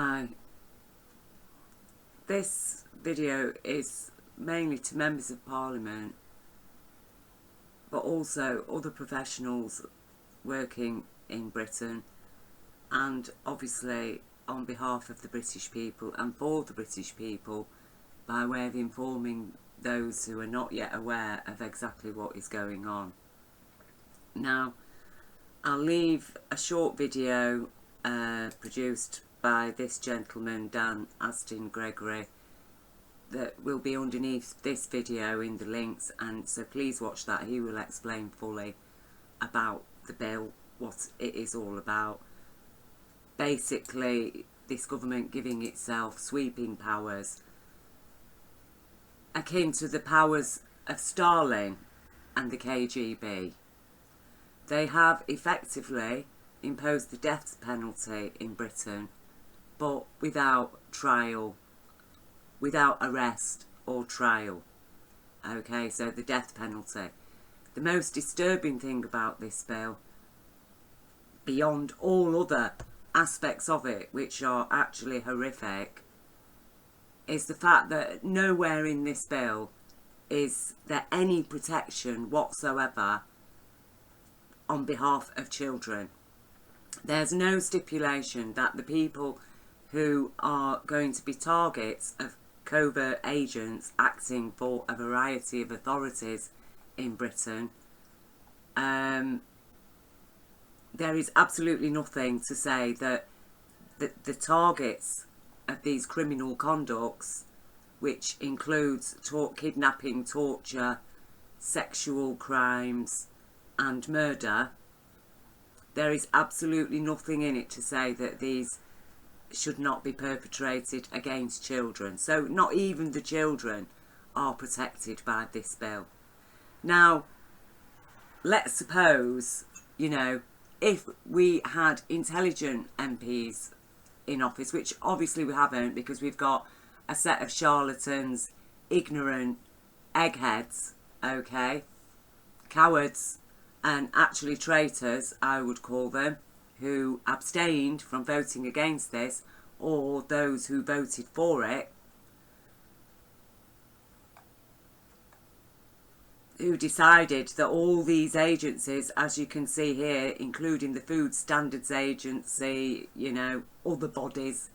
Hi. This video is mainly to members of Parliament, but also other professionals working in Britain, and obviously on behalf of the British people and for the British people, by way of informing those who are not yet aware of exactly what is going on. Now, I'll leave a short video produced by this gentleman, Dan Aston Gregory, that will be underneath this video in the links, and so please watch that. He will explain fully about the bill, what it is all about. Basically, this government giving itself sweeping powers akin to the powers of Stalin and the KGB. They have effectively imposed the death penalty in Britain, but without trial, without arrest or trial. Okay, so the death penalty. The most disturbing thing about this bill, beyond all other aspects of it, which are actually horrific, is the fact that nowhere in this bill is there any protection whatsoever on behalf of children. There's no stipulation that the people who are going to be targets of covert agents acting for a variety of authorities in Britain, there is absolutely nothing to say that the targets of these criminal conducts, which includes kidnapping, torture, sexual crimes and murder, there is absolutely nothing in it to say that these should not be perpetrated against children. So not even the children are protected by this bill. Now, let's suppose, if we had intelligent MPs in office, which obviously we haven't, because we've got a set of charlatans, ignorant eggheads, okay, cowards, and actually traitors, I would call them, who abstained from voting against this, or those who voted for it, who decided that all these agencies, as you can see here, including the Food Standards Agency, other bodies,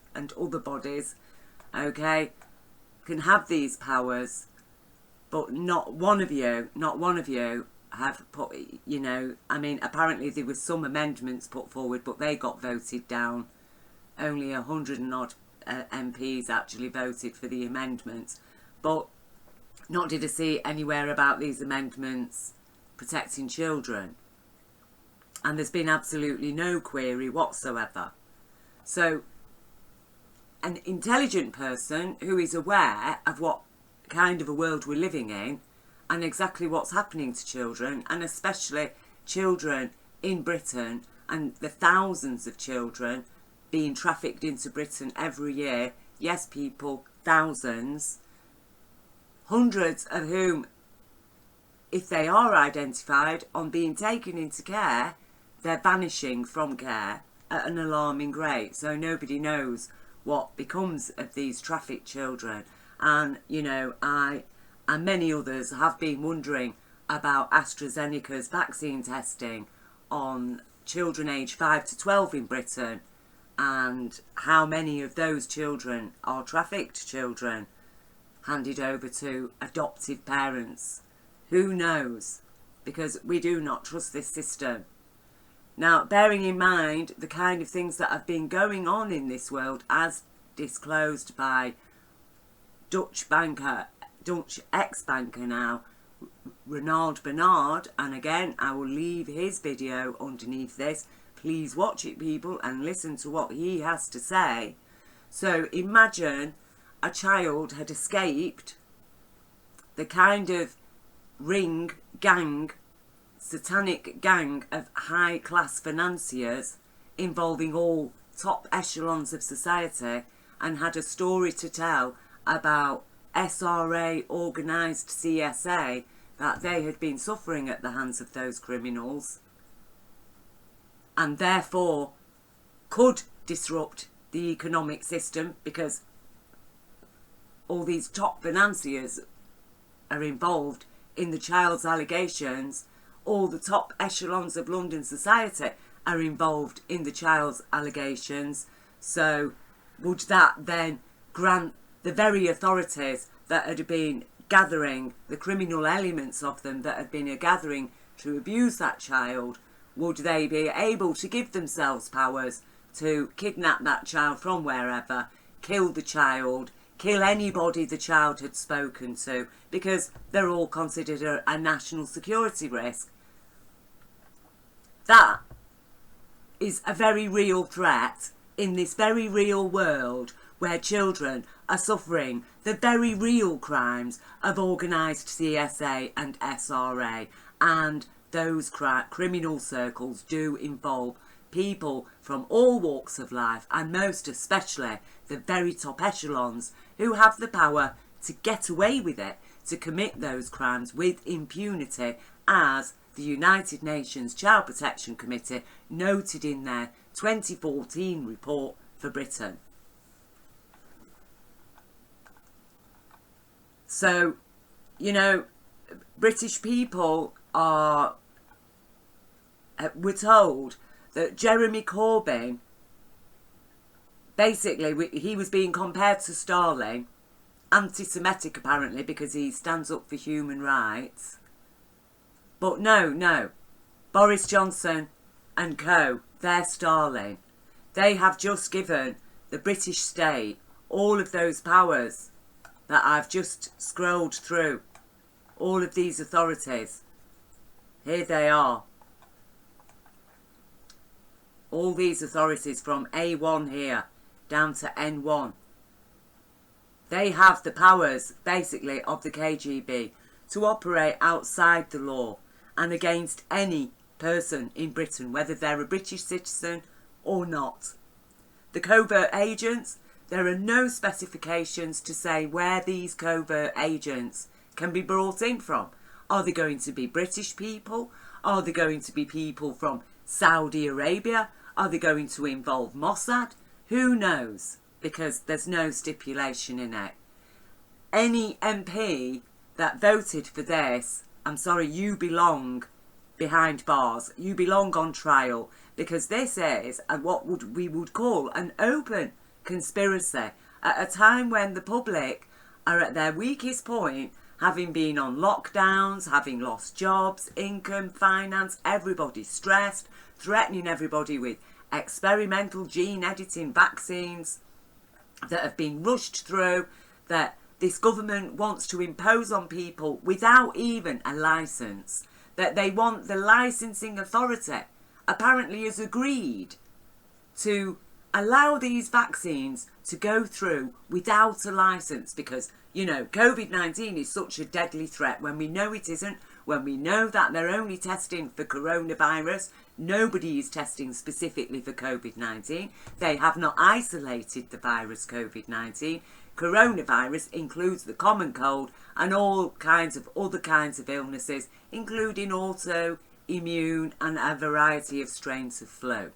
okay, can have these powers, but not one of you have put, apparently there were some amendments put forward, but they got voted down. Only 100 and odd MPs actually voted for the amendments, but not did I see anywhere about these amendments protecting children. And there's been absolutely no query whatsoever. So, an intelligent person who is aware of what kind of a world we're living in, and exactly what's happening to children, and especially children in Britain, and the thousands of children being trafficked into Britain every year. Yes, people, thousands. Hundreds of whom, if they are identified on being taken into care, they're vanishing from care at an alarming rate. So nobody knows what becomes of these trafficked children. And, I and many others have been wondering about AstraZeneca's vaccine testing on children aged 5 to 12 in Britain, and how many of those children are trafficked children handed over to adoptive parents. Who knows? Because we do not trust this system. Now, bearing in mind the kind of things that have been going on in this world, as disclosed by Dutch ex-banker now, Ronald Bernard, and again I will leave his video underneath this. Please watch it, people, and listen to what he has to say. So imagine a child had escaped the kind of satanic gang of high-class financiers involving all top echelons of society, and had a story to tell about SRA, organised CSA, that they had been suffering at the hands of those criminals, and therefore could disrupt the economic system, because all these top financiers are involved in the child's allegations. All the top echelons of London society are involved in the child's allegations. So would that then grant the very authorities that had been gathering, the criminal elements of them that had been gathering to abuse that child, would they be able to give themselves powers to kidnap that child from wherever, kill the child, kill anybody the child had spoken to, because they're all considered a national security risk? That is a very real threat in this very real world where children are suffering the very real crimes of organised CSA and SRA, and those criminal circles do involve people from all walks of life, and most especially the very top echelons who have the power to get away with it, to commit those crimes with impunity, as the United Nations Child Protection Committee noted in their 2014 report for Britain. So, you know, British people were told that Jeremy Corbyn, basically, he was being compared to Stalin, anti-Semitic apparently because he stands up for human rights. But no, Boris Johnson and co, they're Stalin. They have just given the British state all of those powers that I've just scrolled through. All of these authorities. Here they are. All these authorities from A1 here down to N1. They have the powers, basically, of the KGB to operate outside the law and against any person in Britain, whether they're a British citizen or not. The covert agents, there are no specifications to say where these covert agents can be brought in from. Are they going to be British people? Are they going to be people from Saudi Arabia? Are they going to involve Mossad? Who knows? Because there's no stipulation in it. Any MP that voted for this, I'm sorry, you belong behind bars. You belong on trial, because this is what we would call an open conspiracy at a time when the public are at their weakest point, having been on lockdowns, having lost jobs, income, finance, everybody's stressed, threatening everybody with experimental gene editing vaccines that have been rushed through, that this government wants to impose on people without even a licence, that they want the licensing authority apparently has agreed to allow these vaccines to go through without a licence, because, you know, COVID-19 is such a deadly threat when we know it isn't, when we know that they're only testing for coronavirus. Nobody is testing specifically for COVID-19. They have not isolated the virus COVID-19. Coronavirus includes the common cold and all kinds of other kinds of illnesses, including autoimmune and a variety of strains of flu.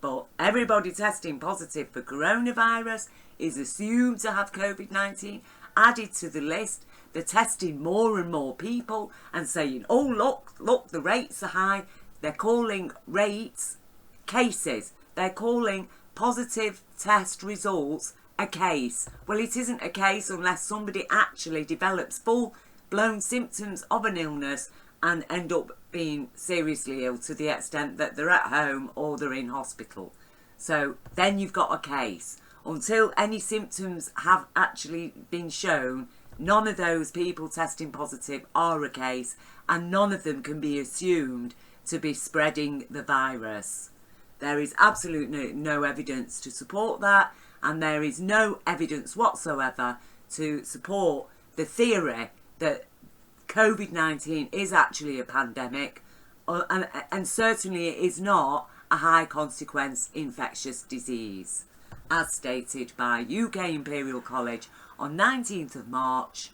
But everybody testing positive for coronavirus is assumed to have COVID-19, added to the list. They're testing more and more people and saying, oh, look, the rates are high. They're calling rates cases. They're calling positive test results a case. Well, it isn't a case unless somebody actually develops full-blown symptoms of an illness and end up being seriously ill to the extent that they're at home or they're in hospital. So then you've got a case. Until any symptoms have actually been shown, none of those people testing positive are a case, and none of them can be assumed to be spreading the virus. There is absolutely no evidence to support that, and there is no evidence whatsoever to support the theory that COVID-19 is actually a pandemic, and certainly it is not a high consequence infectious disease, as stated by UK Imperial College on 19th of March,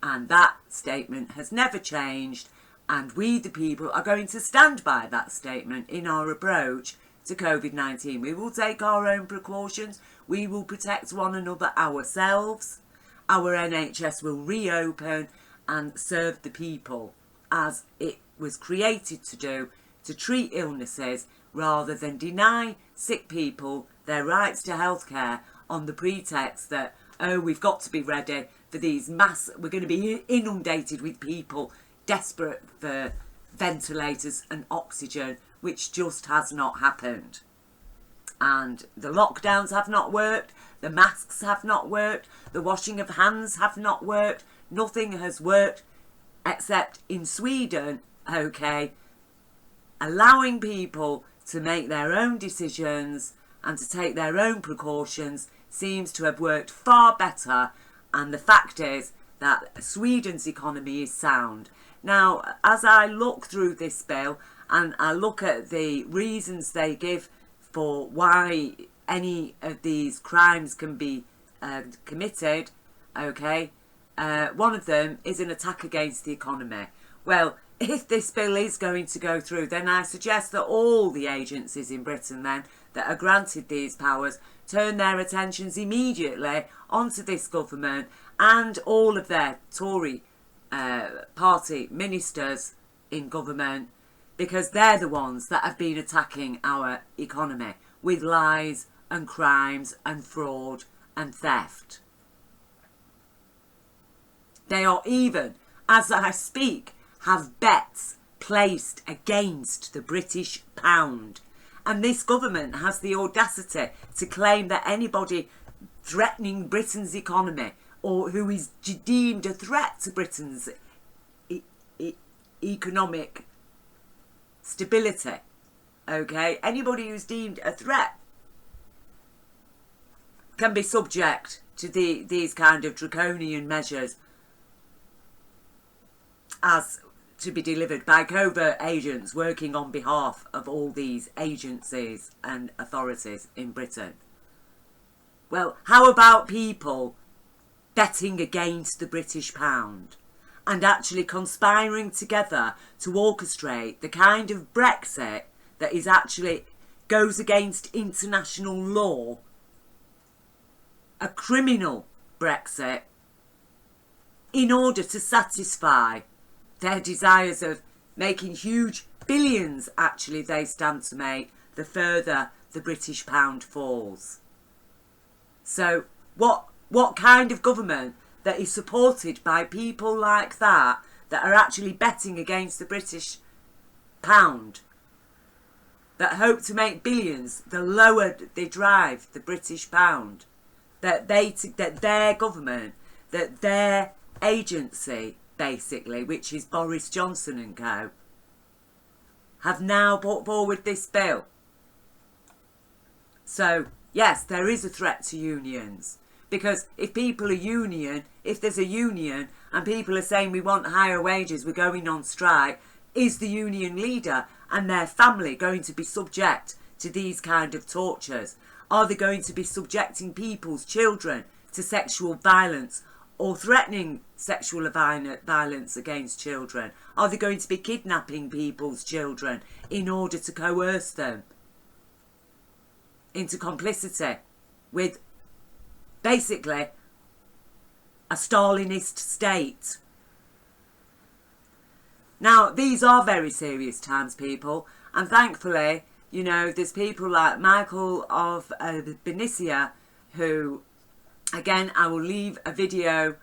and that statement has never changed, and we the people are going to stand by that statement in our approach to COVID-19. We will take our own precautions. We will protect one another ourselves. Our NHS will reopen and serve the people as it was created to do, to treat illnesses rather than deny sick people their rights to healthcare on the pretext that, oh, we've got to be ready for these we're going to be inundated with people desperate for ventilators and oxygen, which just has not happened. And the lockdowns have not worked, the masks have not worked, the washing of hands have not worked, nothing has worked except in Sweden, okay, allowing people to make their own decisions and to take their own precautions seems to have worked far better, and the fact is that Sweden's economy is sound. Now, as I look through this bill and I look at the reasons they give for why any of these crimes can be committed, okay, one of them is an attack against the economy. Well, if this bill is going to go through, then I suggest that all the agencies in Britain then that are granted these powers turn their attentions immediately onto this government and all of their Tory party ministers in government, because they're the ones that have been attacking our economy with lies and crimes and fraud and theft. They are even, as I speak, have bets placed against the British pound. And this government has the audacity to claim that anybody threatening Britain's economy or who is deemed a threat to Britain's economic stability, okay, anybody who's deemed a threat can be subject to these kind of draconian measures as to be delivered by covert agents working on behalf of all these agencies and authorities in Britain. Well, how about people betting against the British pound and actually conspiring together to orchestrate the kind of Brexit that is actually goes against international law, a criminal Brexit, in order to satisfy their desires of making huge billions, actually they stand to make, the further the British pound falls. So what kind of government that is supported by people like that are actually betting against the British pound, that hope to make billions the lower they drive the British pound, that their government, that their agency basically, which is Boris Johnson and co, have now put forward this bill. So yes, there is a threat to unions, because if there's a union and people are saying we want higher wages, we're going on strike, is the union leader and their family going to be subject to these kind of tortures? Are they going to be subjecting people's children to sexual violence or threatening sexual violence against children? Are they going to be kidnapping people's children in order to coerce them into complicity with basically a Stalinist state? Now, these are very serious times, people, and thankfully, you know, there's people like Michaerl of Bernicia who, again, I will leave a video,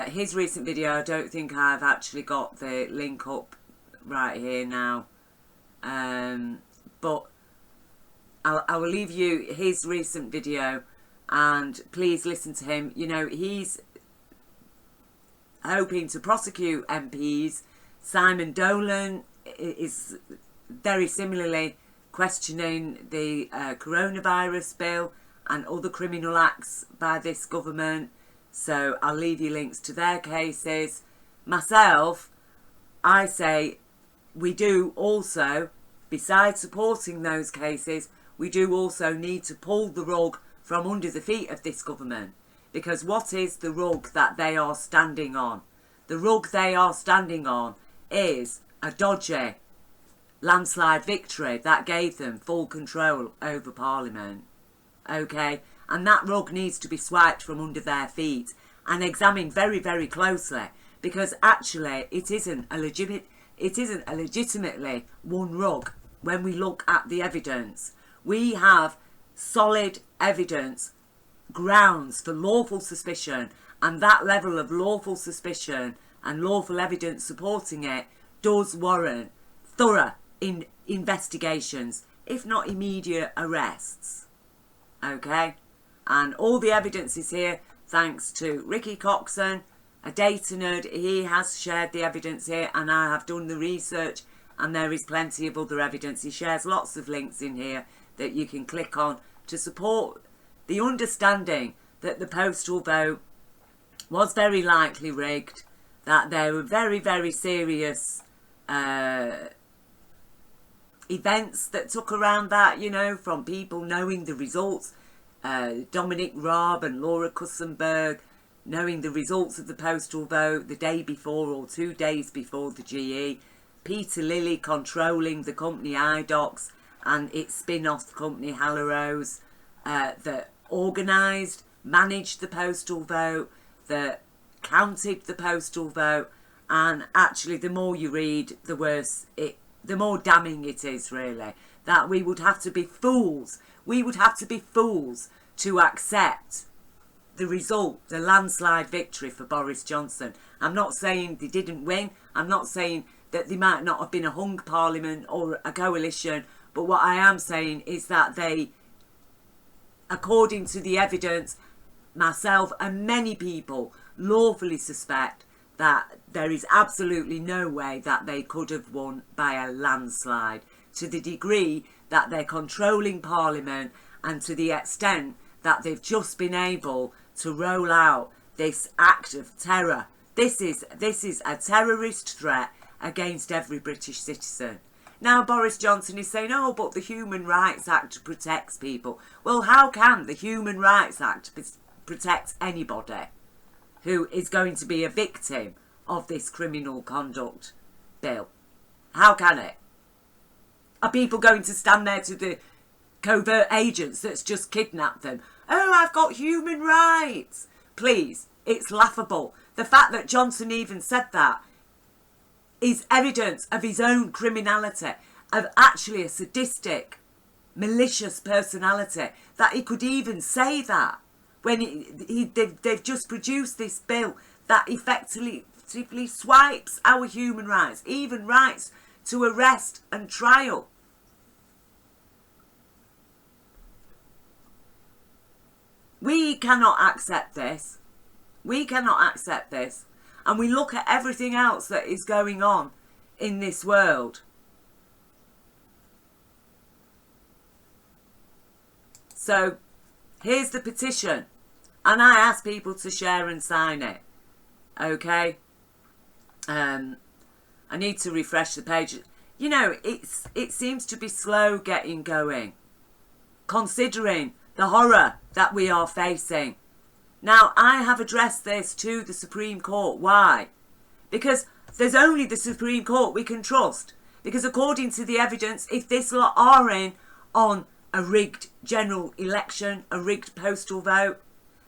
his recent video. I don't think I've actually got the link up right here now, but I will leave you his recent video and please listen to him. You know, he's hoping to prosecute MPs. Simon Devlin is very similarly questioning the coronavirus bill and other criminal acts by this government. So I'll leave you links to their cases. Myself, I say we do also, besides supporting those cases, we do also need to pull the rug from under the feet of this government. Because what is the rug that they are standing on? The rug they are standing on is a dodgy landslide victory that gave them full control over Parliament. Okay, and that rug needs to be swiped from under their feet and examined very, very closely, because actually it isn't a legitimately one rug. When we look at the evidence, we have solid evidence, grounds for lawful suspicion, and that level of lawful suspicion and lawful evidence supporting it does warrant thorough investigations, if not immediate arrests. Okay, and all the evidence is here thanks to Ricky Coxon, a data nerd. He has shared the evidence here, and I have done the research, and there is plenty of other evidence. He shares lots of links in here that you can click on to support the understanding that the postal vote was very likely rigged, that there were very, very serious events that took around that, you know, from people knowing the results, Dominic Raab and Laura Kussenberg knowing the results of the postal vote the day before or 2 days before the GE, Peter Lilley controlling the company iDocs and its spin-off company Hallerose, that organised, managed the postal vote, that counted the postal vote, and actually the more you read, the worse it, the more damning it is, really, that we would have to be fools. We would have to be fools to accept the result, the landslide victory for Boris Johnson. I'm not saying they didn't win. I'm not saying that they might not have been a hung parliament or a coalition. But what I am saying is that they, according to the evidence, myself and many people lawfully suspect that there is absolutely no way that they could have won by a landslide, to the degree that they're controlling Parliament and to the extent that they've just been able to roll out this act of terror. This is a terrorist threat against every British citizen. Now Boris Johnson is saying, oh, but the Human Rights Act protects people. Well, how can the Human Rights Act protect anybody who is going to be a victim of this criminal conduct bill? How can it? Are people going to stand there to the covert agents that's just kidnapped them? Oh, I've got human rights. Please, it's laughable. The fact that Johnson even said that is evidence of his own criminality, of actually a sadistic, malicious personality, that he could even say that when they've just produced this bill that effectively swipes our human rights, even rights to arrest and trial. We cannot accept this. We cannot accept this. And we look at everything else that is going on in this world. So, here's the petition. And I ask people to share and sign it. Okay? I need to refresh the page. You know, it seems to be slow getting going, considering the horror that we are facing. Now, I have addressed this to the Supreme Court. Why? Because there's only the Supreme Court we can trust. Because according to the evidence, if this lot are in on a rigged general election, a rigged postal vote,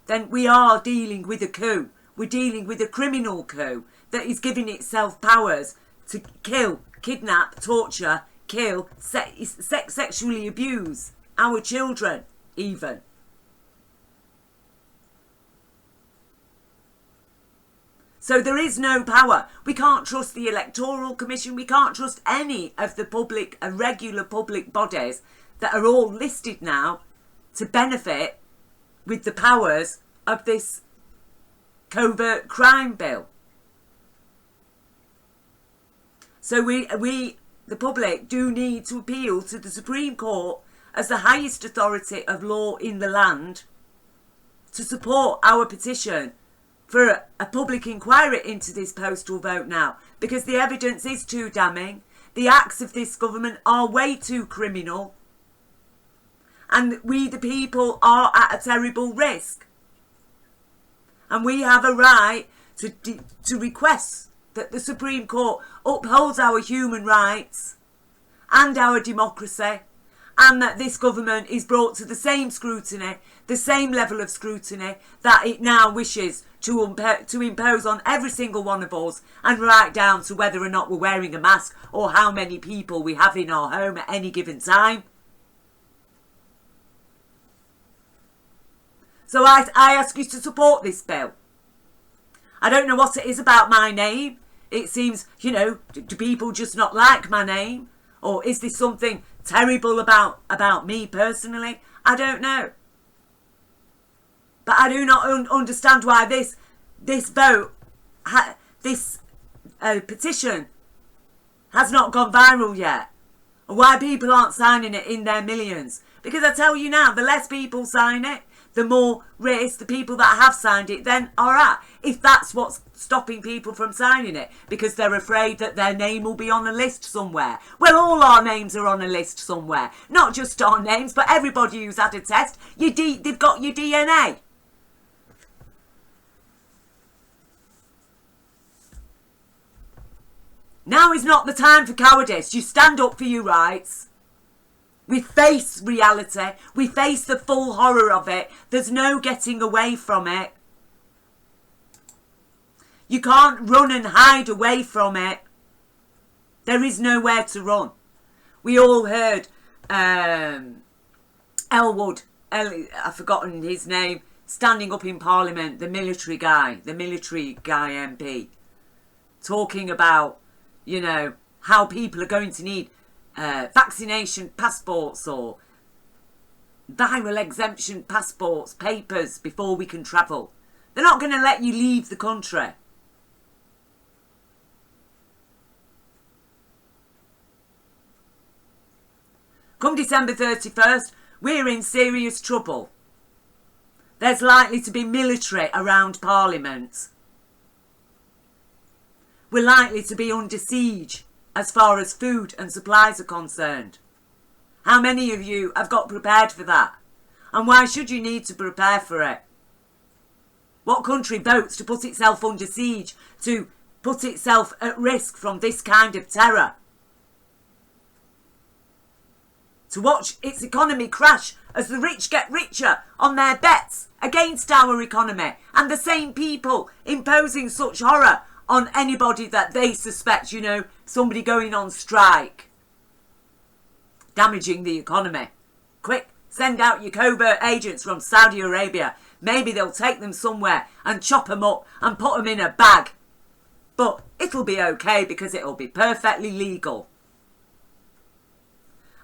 then we are dealing with a coup. We're dealing with a criminal coup that is giving itself powers to kill, kidnap, torture, kill, sexually abuse our children, even. So there is no power. We can't trust the Electoral Commission. We can't trust any of the public, regular public bodies that are all listed now to benefit with the powers of this covert crime bill. So we, the public, do need to appeal to the Supreme Court as the highest authority of law in the land to support our petition for a public inquiry into this postal vote now, because the evidence is too damning. The acts of this government are way too criminal, and we the people are at a terrible risk, and we have a right to request that the Supreme Court upholds our human rights and our democracy, and that this government is brought to the same scrutiny, the same level of scrutiny that it now wishes to impose on every single one of us, and right down to whether or not we're wearing a mask or how many people we have in our home at any given time. So I ask you to support this bill. I don't know what it is about my name. It seems, you know, do people just not like my name? Or is this something terrible about me personally? I don't know. But I do not understand why this vote, this petition has not gone viral yet. And why people aren't signing it in their millions. Because I tell you now, the less people sign it, the more risk the people that have signed it then are at. If that's what's stopping people from signing it, because they're afraid that their name will be on a list somewhere. Well, all our names are on a list somewhere. Not just our names, but everybody who's had a test, they've got your DNA. Now is not the time for cowardice. You stand up for your rights. We face reality. We face the full horror of it. There's no getting away from it. You can't run and hide away from it. There is nowhere to run. We all heard Elwood, I've forgotten his name, standing up in Parliament, the military guy MP, talking about, you know, how people are going to need vaccination passports or viral exemption passports, papers before we can travel. They're not going to let you leave the country. Come December 31st, we're in serious trouble. There's likely to be military around Parliament. We're likely to be under siege as far as food and supplies are concerned. How many of you have got prepared for that? And why should you need to prepare for it? What country votes to put itself under siege, to put itself at risk from this kind of terror? To watch its economy crash as the rich get richer on their bets against our economy, and the same people imposing such horror on anybody that they suspect, you know, somebody going on strike, damaging the economy. Quick, send out your covert agents from Saudi Arabia. Maybe they'll take them somewhere and chop them up and put them in a bag. But it'll be okay because it'll be perfectly legal.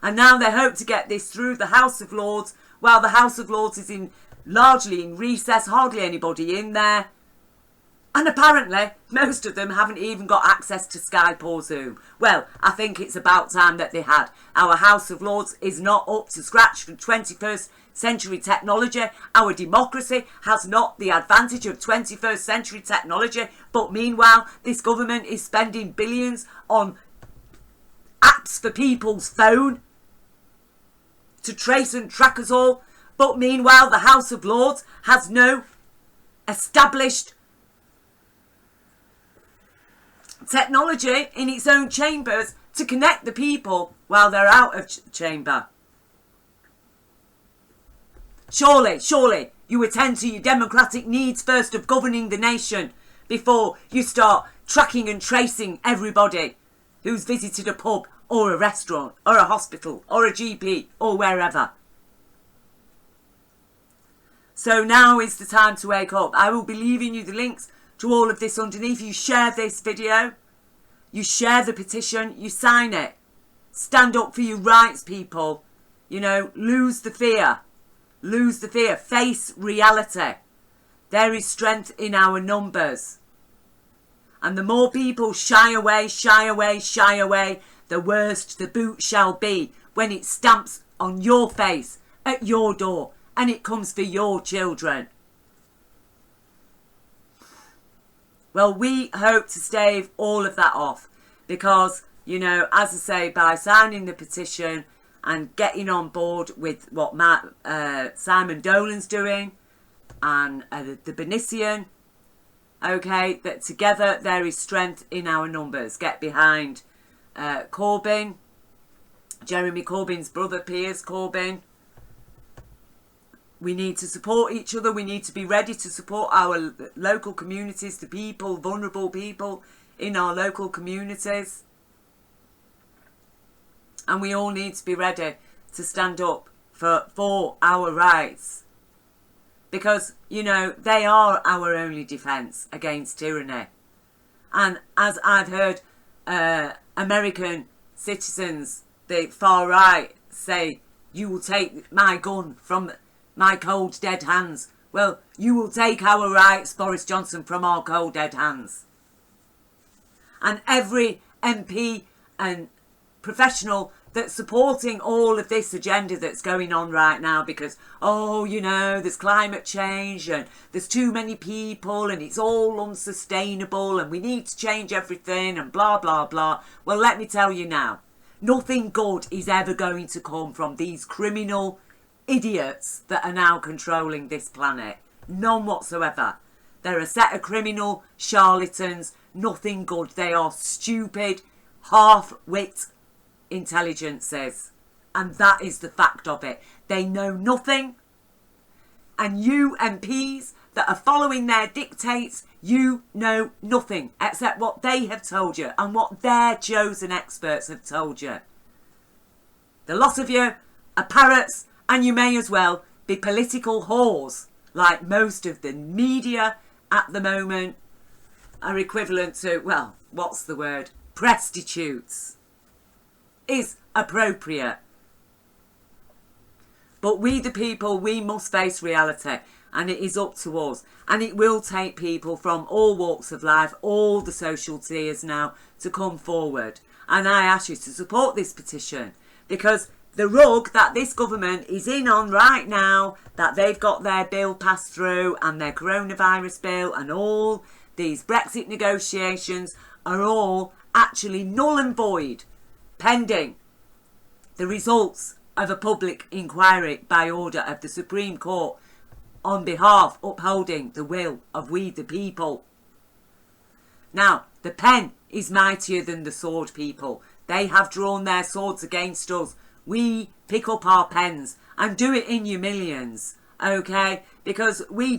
And now they hope to get this through the House of Lords, while the House of Lords is largely in recess, hardly anybody in there. And apparently, most of them haven't even got access to Skype or Zoom. Well, I think it's about time that they had. Our House of Lords is not up to scratch for 21st century technology. Our democracy has not the advantage of 21st century technology. But meanwhile, this government is spending billions on apps for people's phone to trace and track us all. But meanwhile, the House of Lords has no established technology in its own chambers to connect the people while they're out of chamber. Surely you attend to your democratic needs first of governing the nation before you start tracking and tracing everybody who's visited a pub or a restaurant or a hospital or a GP or wherever. So now is the time to wake up. I will be leaving you the links to all of this underneath. You share this video, you share the petition, you sign it. Stand up for your rights, people. You know, lose the fear. Lose the fear. Face reality. There is strength in our numbers. And the more people shy away, the worse the boot shall be when it stamps on your face, at your door, and it comes for your children. Well, we hope to stave all of that off because, you know, as I say, by signing the petition and getting on board with what Simon Dolan's doing and the Bernician, okay, that together there is strength in our numbers. Get behind Corbyn Jeremy Corbyn's brother, Piers Corbyn. We need to support each other. We need to be ready to support our local communities, the people, vulnerable people in our local communities. And we all need to be ready to stand up for our rights. Because, you know, they are our only defence against tyranny. And as I've heard American citizens, the far right, say, you will take my gun from my cold dead hands. Well, you will take our rights, Boris Johnson, from our cold dead hands. And every MP and professional that's supporting all of this agenda that's going on right now because, oh, you know, there's climate change and there's too many people and it's all unsustainable and we need to change everything and blah, blah, blah. Well, let me tell you now, nothing good is ever going to come from these criminal idiots that are now controlling this planet. None whatsoever. They're a set of criminal charlatans. Nothing good. They are stupid, half-wit intelligences. And that is the fact of it. They know nothing. And you MPs that are following their dictates, you know nothing except what they have told you and what their chosen experts have told you. The lot of you are parrots, and you may as well be political whores, like most of the media at the moment are equivalent to, well, what's the word? Prostitutes. Is appropriate. But we the people, we must face reality, and it is up to us. And it will take people from all walks of life, all the social tiers now, to come forward. And I ask you to support this petition, because the rug that this government is in on right now, that they've got their bill passed through and their coronavirus bill and all these Brexit negotiations are all actually null and void, pending the results of a public inquiry by order of the Supreme Court on behalf upholding the will of we the people. Now, the pen is mightier than the sword, people. They have drawn their swords against us. We pick up our pens and do it in your millions, okay? Because we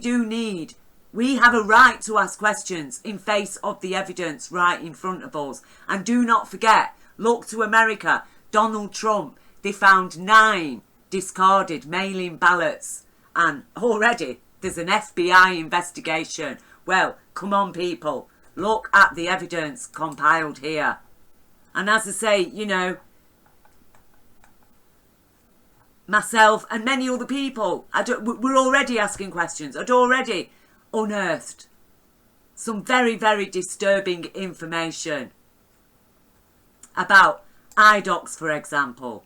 have a right to ask questions in face of the evidence right in front of us. And do not forget, look to America. Donald Trump, they found 9 discarded mail-in ballots. And already there's an FBI investigation. Well, come on, people. Look at the evidence compiled here. And as I say, you know, myself and many other people, we're already asking questions. I'd already unearthed some very, very disturbing information about IDOCs, for example.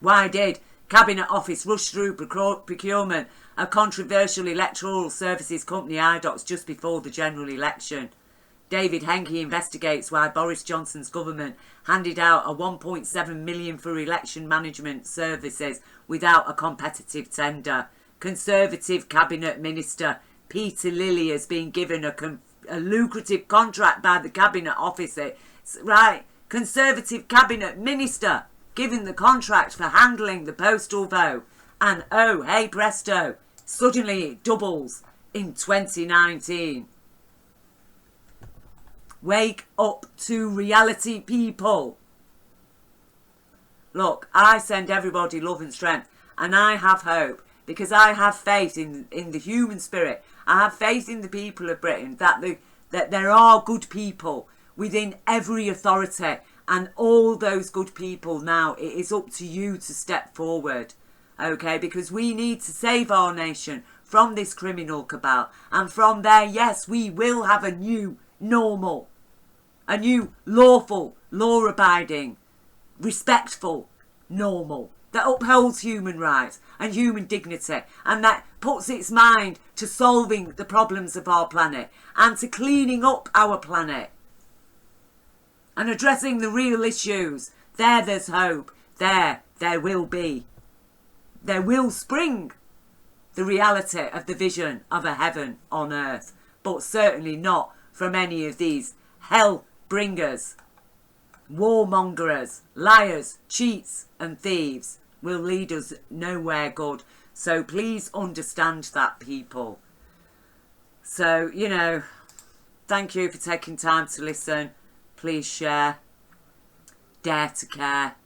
Why did Cabinet Office rush through procurement of controversial electoral services company IDOCs just before the general election? David Henke investigates why Boris Johnson's government handed out a 1.7 million for election management services without a competitive tender. Conservative Cabinet Minister Peter Lilley has been given a lucrative contract by the Cabinet Office. Right, Conservative Cabinet Minister given the contract for handling the postal vote. And oh, hey presto, suddenly it doubles in 2019. Wake up to reality, people. Look, I send everybody love and strength, and I have hope, because I have faith in the human spirit. I have faith in the people of Britain, that there are good people within every authority, and all those good people now, it is up to you to step forward, okay? Because we need to save our nation from this criminal cabal, and from there, yes, we will have a new normal. A new lawful, law-abiding, respectful, normal that upholds human rights and human dignity, and that puts its mind to solving the problems of our planet and to cleaning up our planet and addressing the real issues. There's hope. There will be. There will spring the reality of the vision of a heaven on earth, but certainly not from any of these hell bringers warmongers, liars, cheats and thieves will lead us nowhere good. So please understand that, people. So, you know, thank you for taking time to listen. Please share. Dare to care.